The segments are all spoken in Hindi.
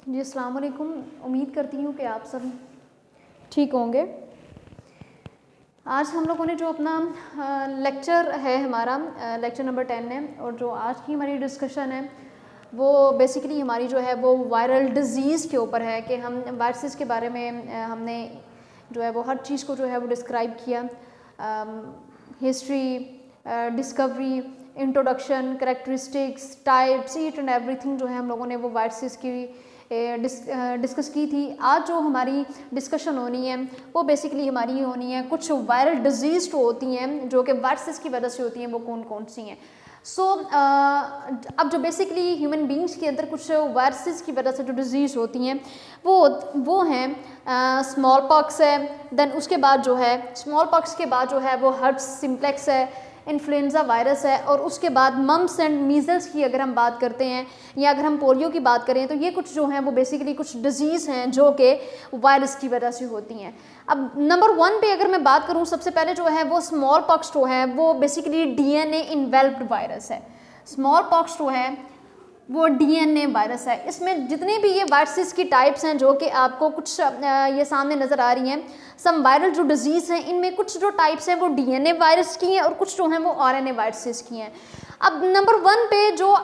जी अस्सलाम वालेकुम। उम्मीद करती हूँ कि आप सब ठीक होंगे। आज हम लोगों ने जो अपना लेक्चर है हमारा लेक्चर नंबर 10 है, और जो आज की हमारी डिस्कशन है वो बेसिकली हमारी जो है वो वायरल डिज़ीज़ के ऊपर है कि हम वायरसेस के बारे में हमने जो है वो हर चीज़ को जो है वो डिस्क्राइब किया, history, discovery, introduction, characteristics, types, each and everything जो है हम लोगों ने वो वायरसेस की डिस्कस की थी। आज जो हमारी डिस्कशन होनी है वो बेसिकली हमारी होनी है कुछ वायरल डिजीज़ जो होती हैं जो कि वायरसेस की वजह से होती हैं, वो कौन कौन सी हैं। अब जो बेसिकली ह्यूमन बींग्स के अंदर कुछ वायरसेस की वजह से जो डिजीज़ होती हैं वो हैं स्मॉल पॉक्स है, देन उसके बाद जो है स्मॉल पॉक्स के बाद जो है वो हर्प्स सिम्प्लेक्स है, इन्फ्लुएंजा वायरस है, और उसके बाद मम्स एंड मीज़ल्स की अगर हम बात करते हैं या अगर हम पोलियो की बात करें तो ये कुछ जो हैं वो बेसिकली कुछ डिजीज़ हैं जो कि वायरस की वजह से होती हैं। अब नंबर 1 पे अगर मैं बात करूं, सबसे पहले जो है वो स्मॉल पॉक्स जो है वो बेसिकली डीएनए इन्वेल्प्ड वायरस है। स्मॉल पॉक्स जो है वो डीएनए वायरस है। इसमें जितने भी ये वायरसेस की टाइप्स हैं जो कि आपको कुछ ये सामने नज़र आ रही हैं, सम वायरल जो डिजीज़ हैं इनमें कुछ जो टाइप्स हैं वो डीएनए वायरस की हैं और कुछ जो हैं वो आरएनए वायरसेस की हैं। अब नंबर 1 पे जो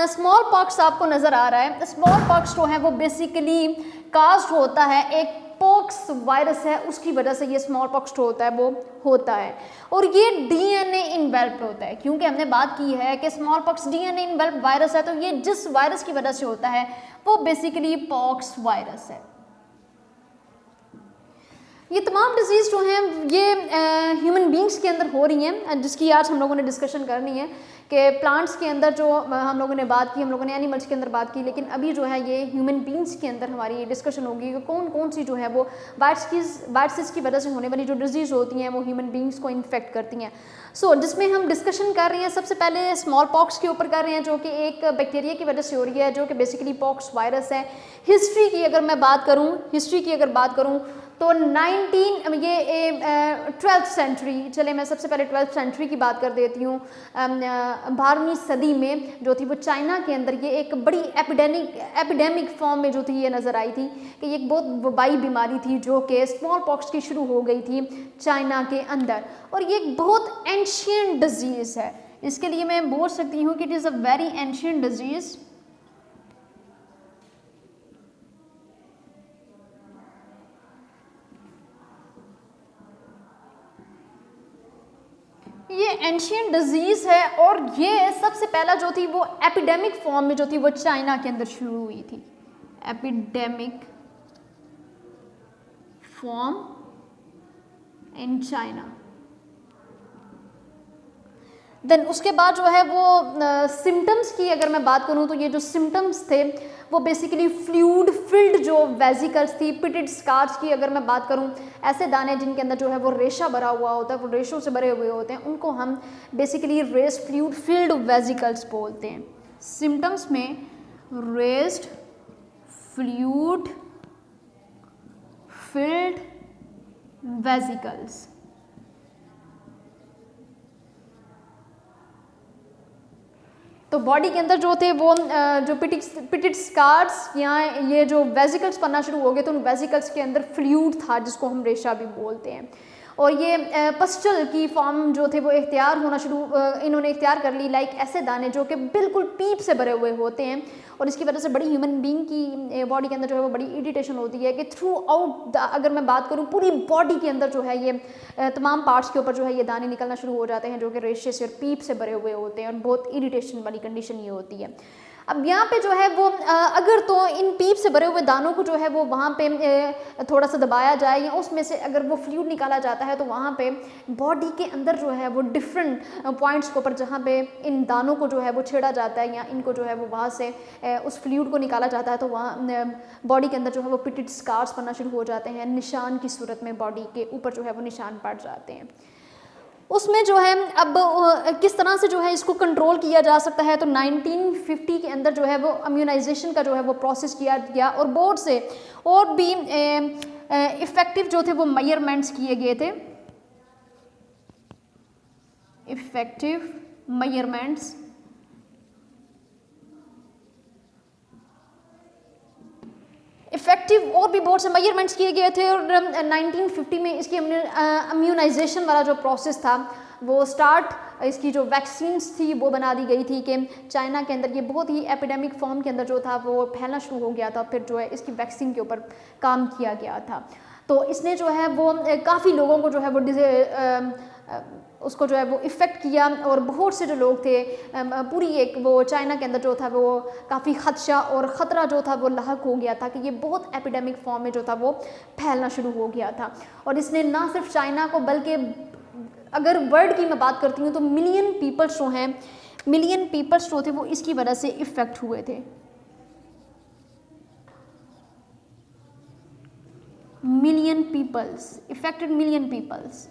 स्मॉल पॉक्स आपको नज़र आ रहा है, स्मॉल पॉक्स जो है वो बेसिकली कास्ट होता है एक पॉक्स वायरस है, उसकी वजह से ये स्मॉल पॉक्स जो होता है वो होता है, और ये डीएनए इन्वेल्प्ड होता है। क्योंकि हमने बात की है कि small pox DNA enveloped virus है, तो ये जिस वायरस की वजह से होता है वो बेसिकली पॉक्स वायरस है। ये तमाम डिजीज़ जो हैं ये ह्यूमन बींग्स के अंदर हो रही हैं, जिसकी आज हम लोगों ने डिस्कशन करनी है कि प्लांट्स के अंदर जो हम लोगों ने बात की, हम लोगों ने एनिमल्स के अंदर बात की, लेकिन अभी जो है ये ह्यूमन बींग्स के अंदर हमारी ये डिस्कशन होगी कि कौन कौन सी जो है वो वायरसेस की वजह से होने वाली जो डिजीज़ होती हैं वो ह्यूमन बींग्स को इन्फेक्ट करती हैं। जिसमें हम डिस्कशन कर रहे हैं सबसे पहले स्मॉल पॉक्स के ऊपर कर रहे हैं, जो कि एक बैक्टीरिया की वजह से हो रही है, जो कि बेसिकली पॉक्स वायरस है। हिस्ट्री की अगर मैं बात करूँ तो 12th सेंचुरी, चले मैं सबसे पहले 12th सेंचुरी की बात कर देती हूँ। 12वीं सदी में जो थी वो चाइना के अंदर ये एक बड़ी एपिडेमिक फॉर्म में जो थी ये नज़र आई थी कि ये एक बहुत वबाई बीमारी थी जो कि स्मॉल पॉक्स की शुरू हो गई थी चाइना के अंदर, और ये एक बहुत एंशियंट डिजीज़ है। इसके लिए मैं बोल सकती हूँ कि it is a very ancient disease. ये एंशियंट डिजीज़ है, और ये सबसे पहला जो थी वो एपिडेमिक फॉर्म में जो थी वो चाइना के अंदर शुरू हुई थी। Epidemic form in China. Then उसके बाद जो है वो सिम्टम्स की अगर मैं बात करूँ तो ये जो सिम्टम्स थे वो बेसिकली फ्लूइड फिल्ड जो वेजिकल्स थी, पिटेड स्कार्स की अगर मैं बात करूँ, ऐसे दाने जिनके अंदर जो है वो रेशा भरा हुआ होता है, वो रेशों से भरे हुए होते हैं, उनको हम basically raised fluid filled vesicles बोलते हैं। सिम्टम्स में रेस्ड फ्लूइड फिल्ड वेजिकल्स। तो बॉडी के अंदर जो थे वो जो पिटेड स्कार्स या ये जो वेजिकल्स बनना शुरू हो गए, तो उन वेजिकल्स के अंदर फ्लूइड था जिसको हम रेशा भी बोलते हैं, और ये पस्टल की फॉर्म जो थे वो इन्होंने इख्तियार कर ली, लाइक ऐसे दाने जो कि बिल्कुल पीप से भरे हुए होते हैं, और इसकी वजह से बड़ी ह्यूमन बींग की बॉडी के अंदर जो है वो बड़ी इरिटेशन होती है कि थ्रू आउट अगर मैं बात करूँ पूरी बॉडी के अंदर जो है ये तमाम पार्ट्स के ऊपर जो है ये दाने निकलना शुरू हो जाते हैं जो कि रेशे से और पीप से भरे हुए होते हैं, और बहुत इरिटेशन वाली कंडीशन ये होती है। अब यहाँ पे जो है वो अगर तो इन पीप से भरे हुए दानों को जो है वो वहाँ पे थोड़ा सा दबाया जाए या उसमें से अगर वो फ्लूइड निकाला जाता है, तो वहाँ पे बॉडी के अंदर जो है वो डिफरेंट पॉइंट्स के ऊपर जहाँ पे इन दानों को जो है वो छेड़ा जाता है या इनको जो है वो वहाँ से उस फ्लूइड को निकाला जाता है, तो वहाँ बॉडी के अंदर जो है वो पिटेड स्कार्स बनना शुरू हो जाते हैं, निशान की सूरत में बॉडी के ऊपर जो है वो निशान पड़ जाते हैं। उसमें जो है अब किस तरह से जो है इसको कंट्रोल किया जा सकता है, तो 1950 के अंदर जो है वो इम्यूनाइजेशन का जो है वो प्रोसेस किया गया, और बहुत से और भी इफ़ेक्टिव जो थे वो मेजरमेंट्स किए गए थे। इफ़ेक्टिव मेजरमेंट्स इफ़ेक्टिव और भी बहुत से मेजरमेंट्स किए गए थे और 1950 में इसकी इम्यूनाइजेशन वाला जो प्रोसेस था वो स्टार्ट, इसकी जो वैक्सीन्स थी वो बना दी गई थी कि चाइना के अंदर ये बहुत ही एपिडेमिक फॉर्म के अंदर जो था वो फैलना शुरू हो गया था, फिर जो है इसकी वैक्सीन के ऊपर काम किया गया था। तो इसने जो है वो काफ़ी लोगों को जो है वो उसको जो है वो इफ़ेक्ट किया और बहुत से जो लोग थे पूरी एक वो चाइना के अंदर जो था वो काफ़ी खदशा और ख़तरा जो था वो लाहक हो गया था कि ये बहुत एपिडेमिक फॉर्म में जो था वो फैलना शुरू हो गया था। और इसने ना सिर्फ चाइना को बल्कि अगर वर्ल्ड की मैं बात करती हूँ तो मिलियन पीपल्स जो हैं, मिलियन पीपल्स जो थे वो इसकी वजह से इफ़ेक्ट हुए थे। Million peoples affected, million peoples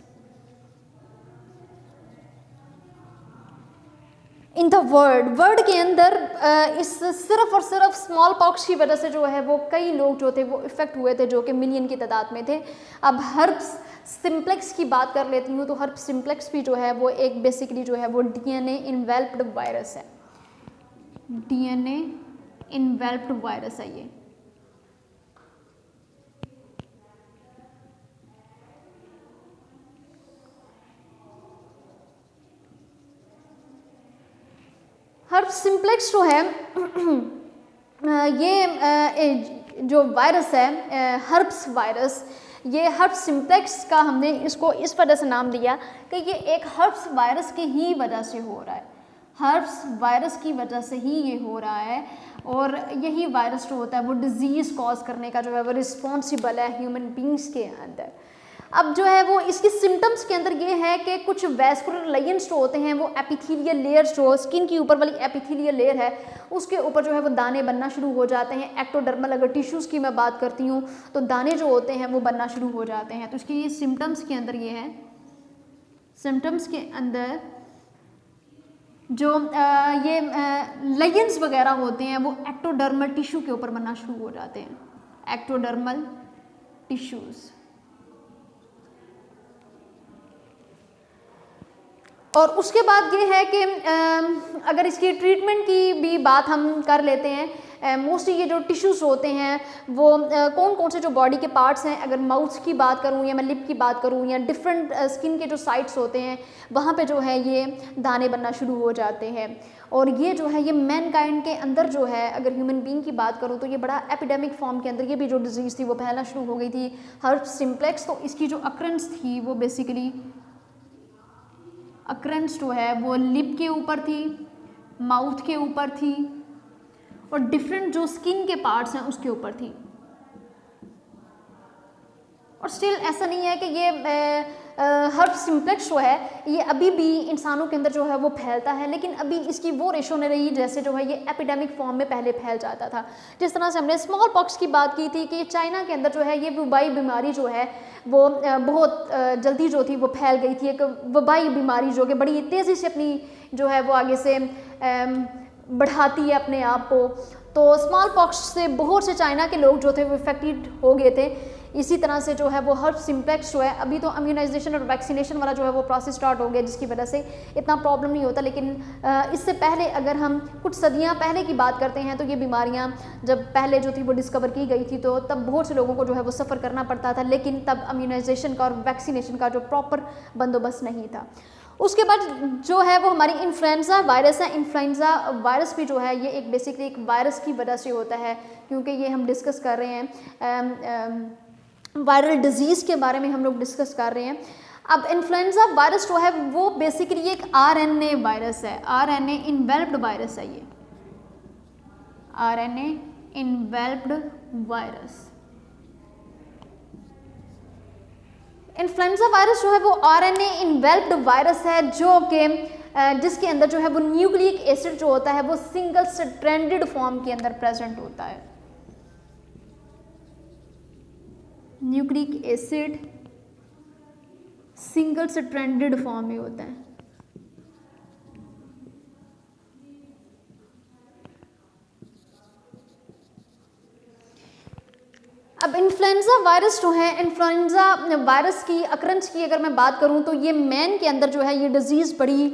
in the world के अंदर। इस सिर्फ और सिर्फ स्मॉल पॉक्स की वजह से जो है वो कई लोग जो थे वो इफ़ेक्ट हुए थे, जो कि मिलियन की तादाद में थे। अब हर्प्स सिम्प्लेक्स की बात कर लेती हूँ तो हर्प्स सिम्प्लेक्स भी जो है वो एक बेसिकली जो है वो डीएनए इन्वेल्प्ड वायरस है। डीएनए इन्वेल्प्ड वायरस है ये। हर्प्स सिम्प्लेक्स जो है ये जो वायरस है हर्प्स वायरस, ये हर्प्स सिम्प्लेक्स का हमने इसको इस वजह से नाम दिया कि ये एक हर्प्स वायरस की ही वजह से हो रहा है, हर्प्स वायरस की वजह से ही ये हो रहा है। और यही वायरस जो होता है वो डिजीज़ कॉज करने का जो है वो रिस्पॉन्सिबल है ह्यूमन बींग्स के अंदर। अब जो है वो इसकी सिम्टम्स के अंदर ये है कि कुछ वैस्कुलर लेयर्स जो होते हैं वो एपिथेलियल लेयर्स जो स्किन की ऊपर वाली एपिथेलियल लेयर है उसके ऊपर जो है वो दाने बनना शुरू हो जाते हैं। एक्टोडर्मल अगर टिश्यूज़ की मैं बात करती हूँ तो दाने जो होते हैं वो बनना शुरू हो जाते हैं। तो इसके ये सिम्टम्स के अंदर ये है, सिम्टम्स के अंदर जो ये लेयर्स वगैरह होते हैं वो एक्टोडर्मल टिश्यू के ऊपर बनना शुरू हो जाते हैं, एक्टोडर्मल टिश्यूज़। और उसके बाद ये है कि अगर इसकी ट्रीटमेंट की भी बात हम कर लेते हैं, मोस्टली ये जो टिश्यूज़ होते हैं वो कौन कौन से जो बॉडी के पार्ट्स हैं, अगर माउथ की बात करूं या मैं लिप की बात करूं या डिफरेंट स्किन के जो साइट्स होते हैं वहाँ पे जो है ये दाने बनना शुरू हो जाते हैं। और ये जो है ये मैनकाइंड के अंदर जो है, अगर ह्यूमन बीइंग की बात करूं तो ये बड़ा एपिडेमिक फॉर्म के अंदर ये भी जो डिजीज़ थी वो फैलना शुरू हो गई थी, हर्प्स सिम्प्लेक्स। तो इसकी जो अक्रेंस थी वो बेसिकली अक्रेंस जो है वो लिप के ऊपर थी, माउथ के ऊपर थी और डिफरेंट जो स्किन के पार्ट्स हैं उसके ऊपर थी। और स्टिल ऐसा नहीं है कि ये हर्प्स सिम्प्लेक्स जो है ये अभी भी इंसानों के अंदर जो है वो फैलता है, लेकिन अभी इसकी वो रेशो नहीं रही जैसे जो है ये एपिडेमिक फॉर्म में पहले फैल जाता था। जिस तरह से हमने स्मॉल पॉक्स की बात की थी कि चाइना के अंदर जो है ये वबाई बीमारी जो है वो बहुत जल्दी जो थी वो फैल गई थी, एक वबाई बीमारी जो कि बड़ी तेज़ी से अपनी जो है वो आगे से बढ़ाती है अपने आप को। तो स्मॉल पॉक्स से बहुत से चाइना के लोग जो थे वो इफेक्टेड हो गए थे। इसी तरह से जो है वो हर्प्स सिम्प्लेक्स जो है अभी तो इम्यूनाइजेशन और वैक्सीनेशन वाला जो है वो प्रोसेस स्टार्ट हो गया जिसकी वजह से इतना प्रॉब्लम नहीं होता, लेकिन इससे पहले अगर हम कुछ सदियां पहले की बात करते हैं तो ये बीमारियां जब पहले जो थी वो डिस्कवर की गई थी तो तब बहुत से लोगों को जो है वो सफ़र करना पड़ता था, लेकिन तब इम्यूनाइजेशन का और वैक्सीनेशन का जो प्रॉपर बंदोबस्त नहीं था। उसके बाद जो है वो हमारी इन्फ्लुएंजा वायरस है। इन्फ्लुएंजा वायरस भी जो है ये एक बेसिकली एक वायरस की वजह से होता है, क्योंकि ये हम डिस्कस कर रहे हैं वायरल डिजीज़ के बारे में हम लोग डिस्कस कर रहे हैं। अब इन्फ्लुएंजा वायरस जो है वो बेसिकली एक आरएनए वायरस है, आरएनए इन्वेल्प्ड वायरस है ये, RNA enveloped virus. Influenza virus जो है वो आरएनए इन्वेल्प्ड वायरस है जो कि जिसके अंदर जो है वो न्यूक्लिक एसिड जो होता है वो सिंगल स्ट्रैंडेड फॉर्म के अंदर प्रेजेंट होता है। Nucleic acid single stranded form में होता है। अब इन्फ्लुएंजा वायरस जो है, इन्फ्लुएंजा वायरस की अक्रेंस की अगर मैं बात करूं तो ये मैन के अंदर जो है ये डिजीज़ बड़ी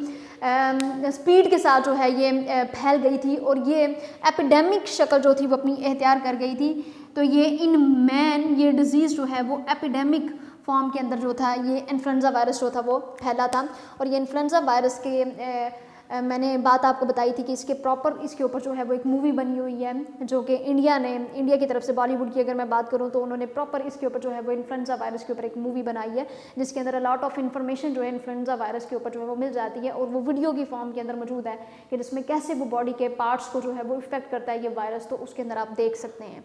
स्पीड के साथ जो है ये फैल गई थी और ये एपिडेमिक शक्ल जो थी वो अपनी इख्तियार कर गई थी। तो ये इन मैन ये डिज़ीज़ जो है वो एपिडेमिक फॉर्म के अंदर जो था ये इन्फ्लुएंजा वायरस जो था वो फैला था। और ये इन्फ्लुएंजा वायरस के मैंने बात आपको बताई थी कि इसके ऊपर जो है वो एक मूवी बनी हुई है, जो कि इंडिया की तरफ से, बॉलीवुड की अगर मैं बात करूं तो उन्होंने प्रॉपर इसके ऊपर जो है वो इन्फ्लुएंजा वायरस के ऊपर एक मूवी बनाई है, जिसके अंदर लॉट ऑफ इन्फॉर्मेशन जो है इन्फ्लुएंजा वायरस के ऊपर जो है वो मिल जाती है। और वो वीडियो की फॉर्म के अंदर मौजूद है कि जिसमें कैसे वो बॉडी के पार्ट्स को जो है वो इफेक्ट करता है ये वायरस, तो उसके अंदर आप देख सकते हैं।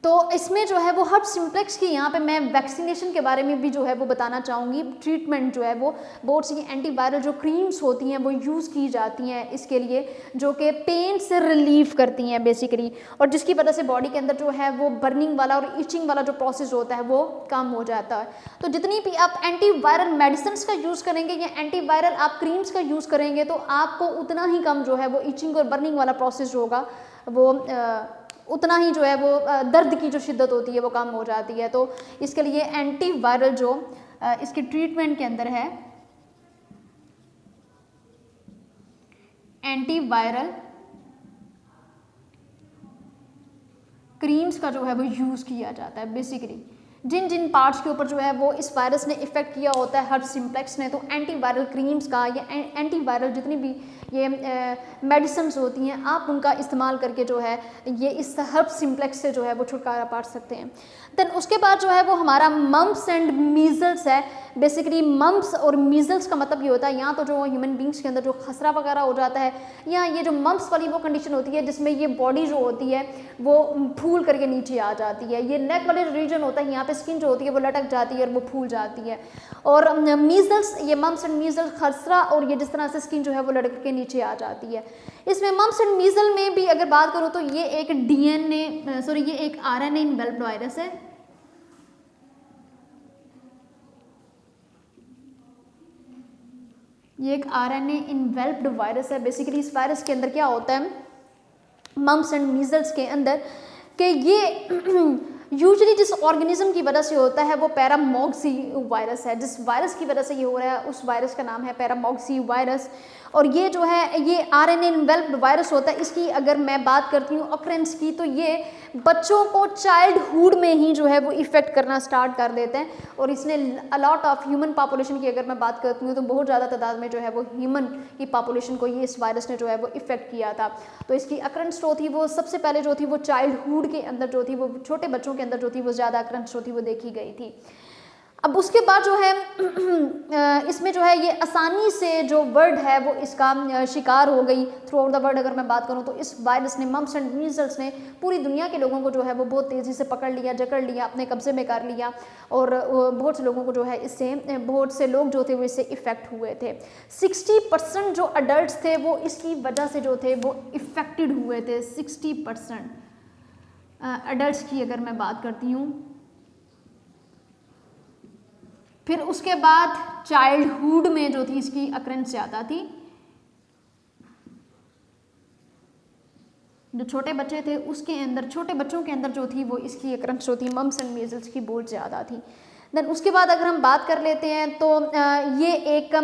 तो इसमें जो है वो हर्ब सिम्प्लेक्स की यहाँ पे मैं वैक्सीनेशन के बारे में भी जो है वो बताना चाहूँगी। ट्रीटमेंट जो है वो बहुत सी एंटीवायरल जो क्रीम्स होती हैं वो यूज़ की जाती हैं इसके लिए, जो कि पेन से रिलीव करती हैं बेसिकली, और जिसकी वजह से बॉडी के अंदर जो है वो बर्निंग वाला और इचिंग वाला जो प्रोसेस होता है वो कम हो जाता है। तो जितनी भी आप एंटीवायरल मेडिसिन का यूज़ करेंगे या एंटीवायरल आप क्रीम्स का यूज़ करेंगे तो आपको उतना ही कम जो है वो इचिंग और बर्निंग वाला प्रोसेस जो होगा वो उतना ही जो है वो दर्द की जो शिद्दत होती है वो कम हो जाती है। तो इसके लिए एंटीवायरल जो इसके ट्रीटमेंट के अंदर है, एंटीवायरल क्रीम्स का जो है वो यूज़ किया जाता है। बेसिकली जिन जिन पार्ट्स के ऊपर जो है वो इस वायरस ने इफेक्ट किया होता है हर्ब सिम्प्लेक्स ने, तो एंटीवायरल क्रीम्स का या एंटीवायरल जितनी भी ये मेडिसिन्स होती हैं आप उनका इस्तेमाल करके जो है ये इस हर्ब सिम्प्लेक्स से जो है वो छुटकारा पा सकते हैं। देन उसके बाद जो है वो हमारा मम्प्स एंड मीजल्स है। बेसिकली मम्प्स और मीजल्स का मतलब ये होता है या तो जो ह्यूमन बींग्स के अंदर जो खसरा वगैरह हो जाता है, या ये जो मम्प्स वाली वो कंडीशन होती है जिसमें ये बॉडी जो होती है वो फूल करके नीचे आ जाती है। ये नेक वाले रीजन होता है, यहाँ पे स्किन जो होती है वो लटक जाती है और वो फूल जाती है। और मीजल्स, ये मम्प्स एंड मीजल्स खसरा और ये जिस तरह से स्किन जो है वो लटक के नीचे आ जाती है। इसमें मम्प्स एंड मीजल में भी अगर बात करूँ तो ये एक ये एक RNA इन्वेल्प्ड वायरस है। ये एक RNA इन्वेल्प्ड वायरस है। बेसिकली इस वायरस के अंदर क्या होता है मम्प्स एंड मीजल्स के अंदर कि ये यूजुअली जिस ऑर्गेनिज्म की वजह से होता है वो पैरामॉक्सी वायरस है। जिस वायरस की वजह से ये हो रहा है उस वायरस का नाम है पैरामॉक्सी वायरस। और ये जो है ये RNA इन्वेल्प्ड वायरस होता है। इसकी अगर मैं बात करती हूँ ऑकरेंस की, तो ये बच्चों को चाइल्डहुड में ही जो है वो इफ़ेक्ट करना स्टार्ट कर देते हैं। और इसने अलॉट ऑफ ह्यूमन पॉपुलेशन की अगर मैं बात करती हूँ तो बहुत ज़्यादा तादाद में जो है वो ह्यूमन की पॉपुलेशन को ये इस वायरस ने जो है वो इफ़ेक्ट किया था। तो इसकी अकरेंस जो थी वो सबसे पहले जो थी वो चाइल्डहुड के अंदर जो थी वो छोटे बच्चों के अंदर जो थी वो ज़्यादा अकरेंस जो थी वो देखी गई थी। अब उसके बाद जो है इसमें जो है ये आसानी से जो वर्ल्ड है वो इसका शिकार हो गई थ्रू आउट द वर्ल्ड। अगर मैं बात करूँ तो इस वायरस ने, मम्प्स एंड मीजल्स ने पूरी दुनिया के लोगों को जो है वो बहुत तेज़ी से पकड़ लिया, जकड़ लिया, अपने कब्जे में कर लिया। और बहुत से लोगों को जो है इससे, बहुत से लोग जो थे वो इससे इफ़ेक्ट हुए थे। 60% जो अडल्ट थे वो इसकी वजह से जो थे वो इफ़ेक्टेड हुए थे। 60% अडल्ट की अगर मैं बात करती हूँ। फिर उसके बाद चाइल्डहुड में जो थी इसकी अकरेंस ज़्यादा थी। जो छोटे बच्चे थे उसके अंदर, छोटे बच्चों के अंदर जो थी वो इसकी अकरेंस जो थी मम्प्स एंड मीजल्स की बहुत ज़्यादा थी। देन उसके बाद अगर हम बात कर लेते हैं तो ये एक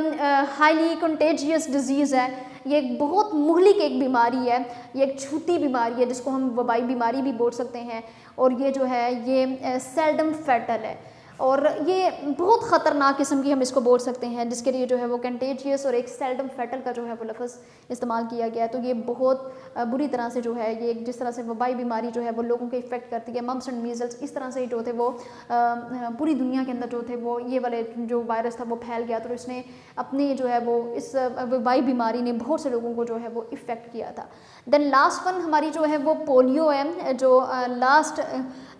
हाईली कंटेजियस डिजीज़ है। ये एक बहुत मुहलिक एक बीमारी है, ये एक छूती बीमारी है जिसको हम वबाई बीमारी भी बोल सकते हैं। और ये जो है ये सेल्डम फैटल है और ये बहुत ख़तरनाक किस्म की हम इसको बोल सकते हैं, जिसके लिए जो है वो कंटेजियस और एक सेल्डम फैटल का जो है वो लफ्ज़ इस्तेमाल किया गया है। तो ये बहुत बुरी तरह से जो है ये जिस तरह से वबाई बीमारी जो है वो लोगों को इफ़ेक्ट करती है, मम्प्स एंड मीजल्स इस तरह से जो थे वो पूरी दुनिया के अंदर जो थे वो ये वाले जो वायरस था वो फैल गया। तो इसने अपने जो है वो इस वबाई बीमारी ने बहुत से लोगों को जो है वो इफ़ेक्ट किया था। देन लास्ट वन हमारी जो है वो पोलियो है, जो लास्ट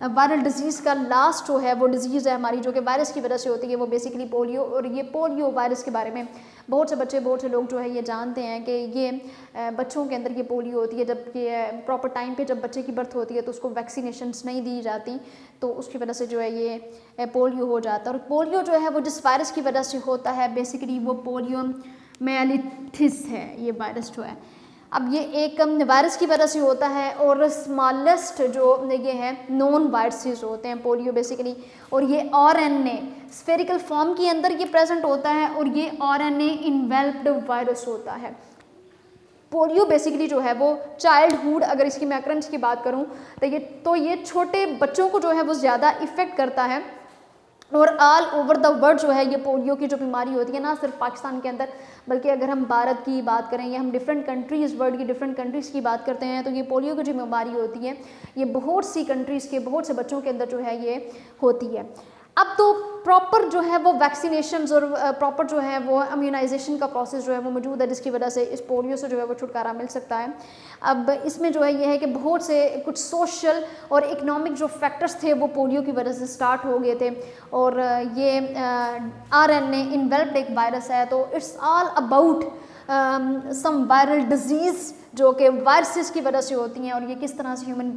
वायरल डिजीज़ का लास्ट जो है वो डिजीज़ है हमारी जो कि वायरस की वजह से होती है, वो बेसिकली पोलियो। और ये पोलियो वायरस के बारे में बहुत से बच्चे, बहुत से लोग जो है ये जानते हैं कि ये बच्चों के अंदर ये पोलियो होती है। जब ये प्रॉपर टाइम पे जब बच्चे की बर्थ होती है तो उसको वैक्सीनेशंस नहीं दी जाती, तो उसकी वजह से जो है ये पोलियो हो जाता है। और पोलियो जो है वो जिस वायरस की वजह से होता है बेसिकली वो पोलियो माइलिथिस है ये वायरस जो है। अब ये एक वायरस की वजह से होता है और स्मॉलेस्ट जो ये है नॉन वायरसेस होते हैं पोलियो बेसिकली। और ये RNA स्फेरिकल फॉर्म के अंदर ये प्रेजेंट होता है और ये RNA इन्वेल्प्ड वायरस होता है। पोलियो बेसिकली जो है वो चाइल्डहुड, अगर इसकी मैं अक्रंच की बात करूं तो ये छोटे बच्चों को जो है वो ज़्यादा इफ़ेक्ट करता है। और ऑल ओवर द वर्ल्ड जो है ये पोलियो की जो बीमारी होती है, ना सिर्फ पाकिस्तान के अंदर, बल्कि अगर हम भारत की बात करें या हम डिफरेंट कंट्रीज़, वर्ल्ड की डिफरेंट कंट्रीज़ की बात करते हैं, तो ये पोलियो की जो बीमारी होती है ये बहुत सी कंट्रीज़ के बहुत से बच्चों के अंदर जो है ये होती है। अब तो प्रॉपर जो है वो वैक्सीनेशंस और प्रॉपर जो है वो इम्यूनाइजेशन का प्रोसेस जो है वो मौजूद है, जिसकी वजह से इस पोलियो से जो है वो छुटकारा मिल सकता है। अब इसमें जो है ये है कि बहुत से कुछ सोशल और इकोनॉमिक जो फैक्टर्स थे वो पोलियो की वजह से स्टार्ट हो गए थे। और ये RNA इन्वेल्प्ड एक वायरस है, तो it's all about some viral disease जो कि वायरसेस की वजह से होती हैं, और ये किस तरह से ह्यूमन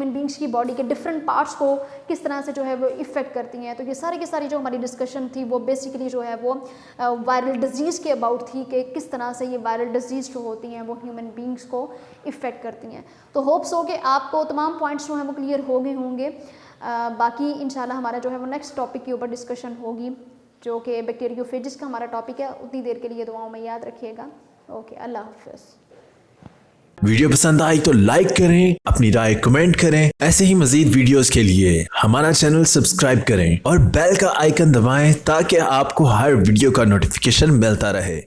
बींग्स की बॉडी के डिफरेंट पार्ट्स को किस तरह से जो है वो इफ़ेक्ट करती हैं। तो ये सारी की सारी जो हमारी डिस्कशन थी वो बेसिकली जो है वो वायरल डिजीज़ के अबाउट थी कि किस तरह से ये वायरल डिजीज़ जो होती हैं वो ह्यूमन बींग्स को इफ़ेक्ट करती हैं। तो होप्स हो कि आपको तमाम पॉइंट्स जो हैं वो क्लियर हो गए होंगे। बाकी इंशाल्लाह हमारा जो है वो नेक्स्ट टॉपिक के ऊपर डिस्कशन होगी, जो कि बैक्टीरियोफेजिस का हमारा टॉपिक है। उतनी देर के लिए दुआओं में याद रखिएगा। ओके, अल्लाह हाफ़िज़। वीडियो पसंद आई तो लाइक करें, अपनी राय कमेंट करें। ऐसे ही मजीद वीडियोस के लिए हमारा चैनल सब्सक्राइब करें और बेल का आइकन दबाएं ताकि आपको हर वीडियो का नोटिफिकेशन मिलता रहे।